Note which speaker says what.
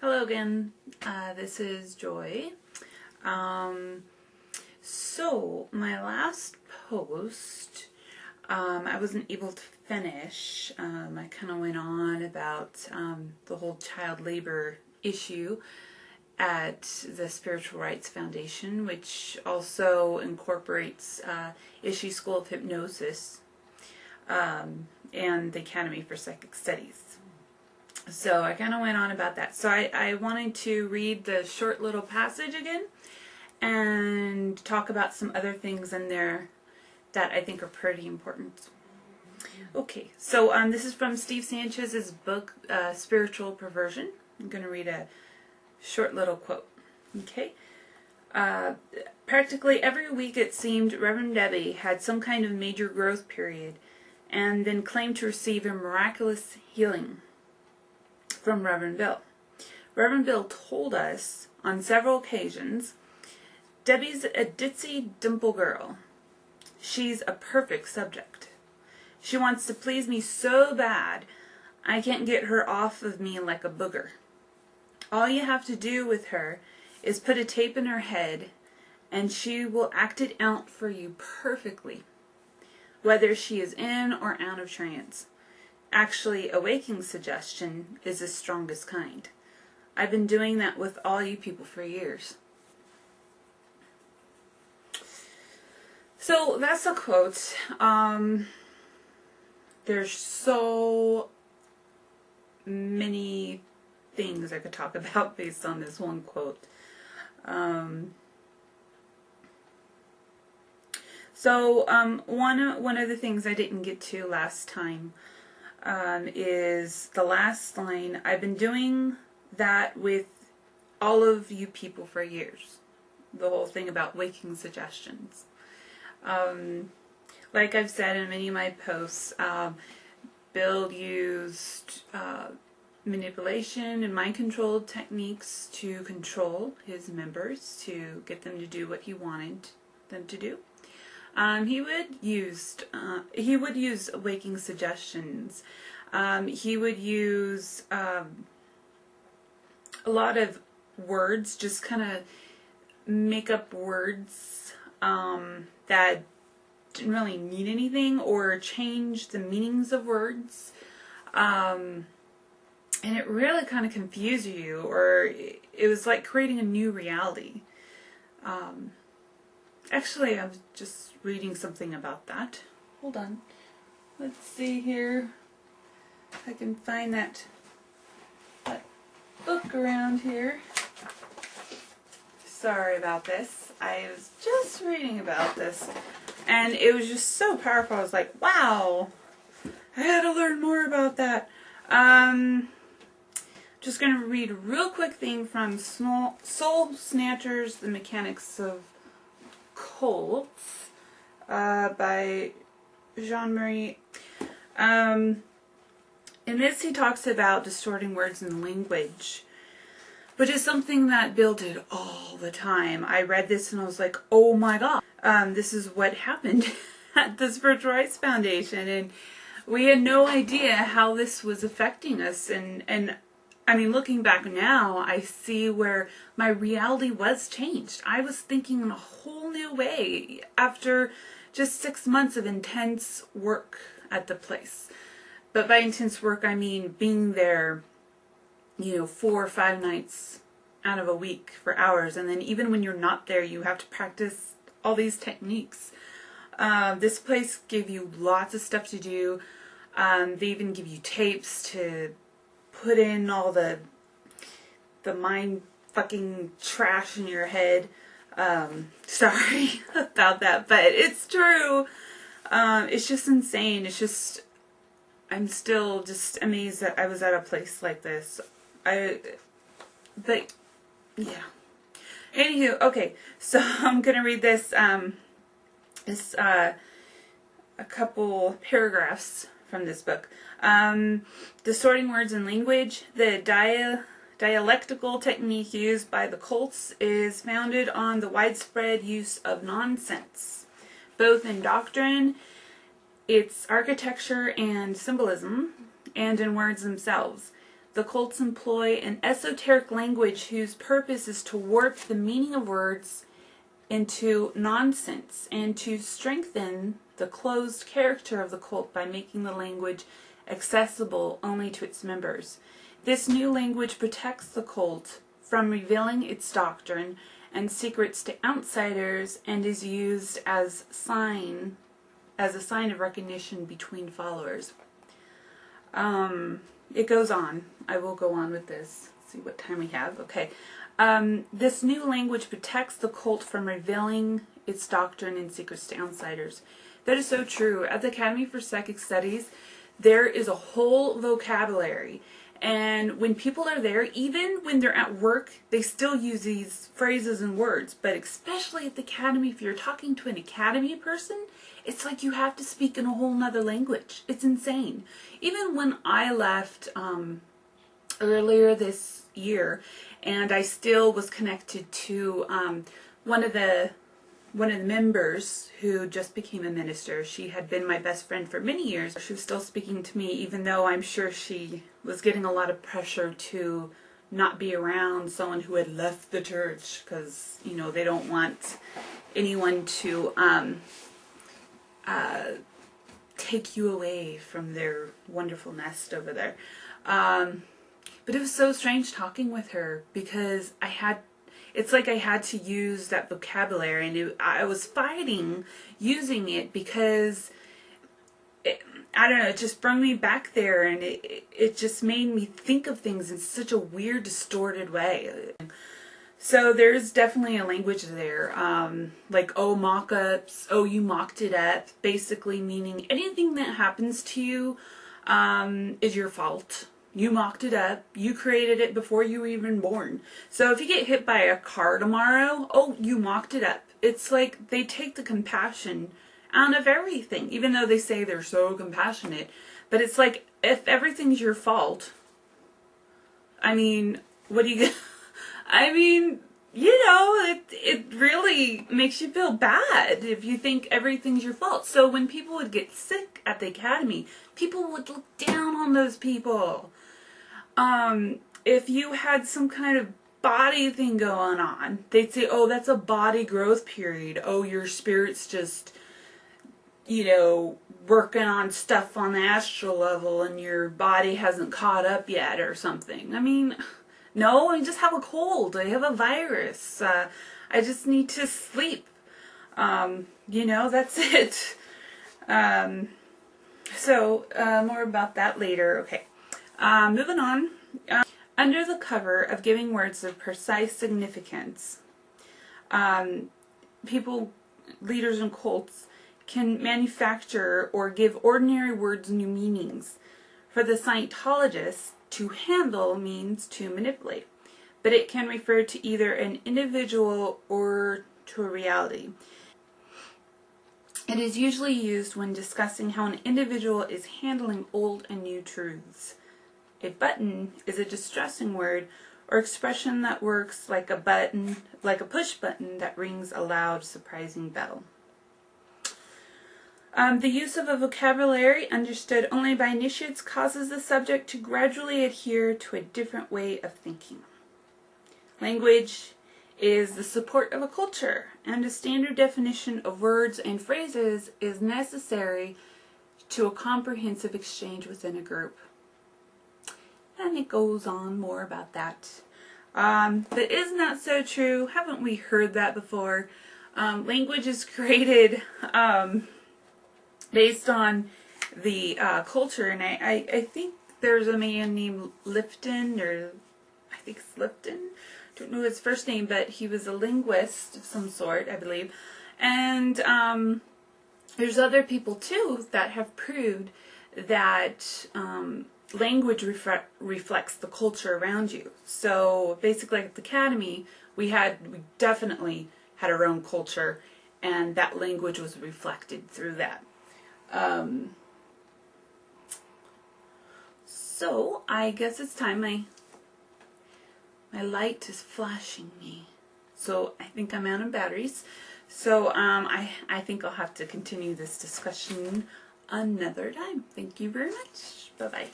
Speaker 1: Hello again, this is Joy. So my last post, I wasn't able to finish. I kind of went on about the whole child labor issue at the Spiritual Rights Foundation, which also incorporates ISHI School of Hypnosis and the Academy for Psychic Studies. So I kind of went on about that. So I wanted to read the short little passage again and talk about some other things in there that I think are pretty important. Okay, so this is from Steve Sanchez's book, Spiritual Perversion. I'm going to read a short little quote. Okay. Practically every week it seemed Reverend Debbie had some kind of major growth period and then claimed to receive a miraculous healing from Reverend Bill. Reverend Bill told us on several occasions, Debbie's a ditzy dimple girl. She's a perfect subject. She wants to please me so bad, I can't get her off of me like a booger. All you have to do with her is put a tape in her head and she will act it out for you perfectly, whether she is in or out of trance. Actually, a waking suggestion is the strongest kind. I've been doing that with all you people for years. So that's a quote. There's so many things I could talk about based on this one quote. One of the things I didn't get to last time is the last line. I've been doing that with all of you people for years. The whole thing about waking suggestions. Like I've said in many of my posts, Bill used manipulation and mind-controlled techniques to control his members, to get them to do what he wanted them to do. He would use waking suggestions. He would use a lot of words, just kind of make up words that didn't really mean anything, or change the meanings of words. And it really kind of confused you, or it was like creating a new reality. Actually, I was just reading something about that. Hold on. Let's see here. If I can find that book around here. Sorry about this. I was just reading about this, and it was just so powerful. I was like, wow, I had to learn more about that. Just going to read a real quick thing from Soul Snatchers, The Mechanics of Cults, by Jean-Marie. In this he talks about distorting words and language, which is something that Bill did all the time. I read this and I was like, oh my god, this is what happened at the Spiritual Rights Foundation, and we had no idea how this was affecting us. And I mean, looking back now, I see where my reality was changed. I was thinking in a whole new way after just 6 months of intense work at the place. But by intense work, I mean being there, 4 or 5 nights out of a week for hours. And then even when you're not there, you have to practice all these techniques. This place gave you lots of stuff to do. They even give you tapes to put in all the mind fucking trash in your head. Sorry about that, but it's true. It's just insane. It's just, I'm still just amazed that I was at a place like this. But yeah. Anywho, okay, so I'm gonna read this, a couple paragraphs from this book. Distorting words and language. The dialectical technique used by the cults is founded on the widespread use of nonsense, both in doctrine, its architecture and symbolism, and in words themselves. The cults employ an esoteric language whose purpose is to warp the meaning of words into nonsense and to strengthen the closed character of the cult by making the language accessible only to its members. This new language protects the cult from revealing its doctrine and secrets to outsiders and is used as a sign of recognition between followers. It goes on. I will go on with this. Let's see what time we have. Okay. This new language protects the cult from revealing its doctrine and secrets to outsiders. That is so true. At the Academy for Psychic Studies, there is a whole vocabulary. And when people are there, even when they're at work, they still use these phrases and words. But especially at the Academy, if you're talking to an Academy person, it's like you have to speak in a whole nother language. It's insane. Even when I left earlier this year, and I still was connected to one of the members who just became a minister. She had been my best friend for many years. She was still speaking to me, even though I'm sure she was getting a lot of pressure to not be around someone who had left the church, because, you know, they don't want anyone to take you away from their wonderful nest over there. But it was so strange talking with her, because it's like I had to use that vocabulary, and I was fighting using it because, I don't know, it just brought me back there, and it just made me think of things in such a weird, distorted way. So there's definitely a language there, like, oh, mock-ups, oh, you mocked it up, basically meaning anything that happens to you is your fault. You mocked it up. You created it before you were even born. So if you get hit by a car tomorrow, oh, you mocked it up. It's like they take the compassion out of everything, even though they say they're so compassionate. But it's like, if everything's your fault, I mean, what do you... I mean, you know, it really makes you feel bad if you think everything's your fault. So when people would get sick at the Academy, people would look down on those people. If you had some kind of body thing going on, they'd say, oh, that's a body growth period. Oh, your spirit's just, you know, working on stuff on the astral level and your body hasn't caught up yet or something. I mean, no, I just have a cold. I have a virus. I just need to sleep. You know, that's it. So, more about that later. Okay. Moving on. Under the cover of giving words of precise significance, leaders in cults, can manufacture or give ordinary words new meanings. For the Scientologists, to handle means to manipulate, but it can refer to either an individual or to a reality. It is usually used when discussing how an individual is handling old and new truths. A button is a distressing word or expression that works like a push button that rings a loud, surprising bell. The use of a vocabulary understood only by initiates causes the subject to gradually adhere to a different way of thinking. Language is the support of a culture, and a standard definition of words and phrases is necessary to a comprehensive exchange within a group. And it goes on more about that. But isn't that so true? Haven't we heard that before? Language is created based on the culture, and I think there's a man named Lifton, or I think it's Lifton, don't know his first name, but he was a linguist of some sort, I believe, and there's other people too that have proved that language reflects the culture around you. So basically at the Academy, we definitely had our own culture, and that language was reflected through that. So I guess it's time. My light is flashing me, so I think I'm out of batteries. So I think I'll have to continue this discussion another time. Thank you very much. Bye bye.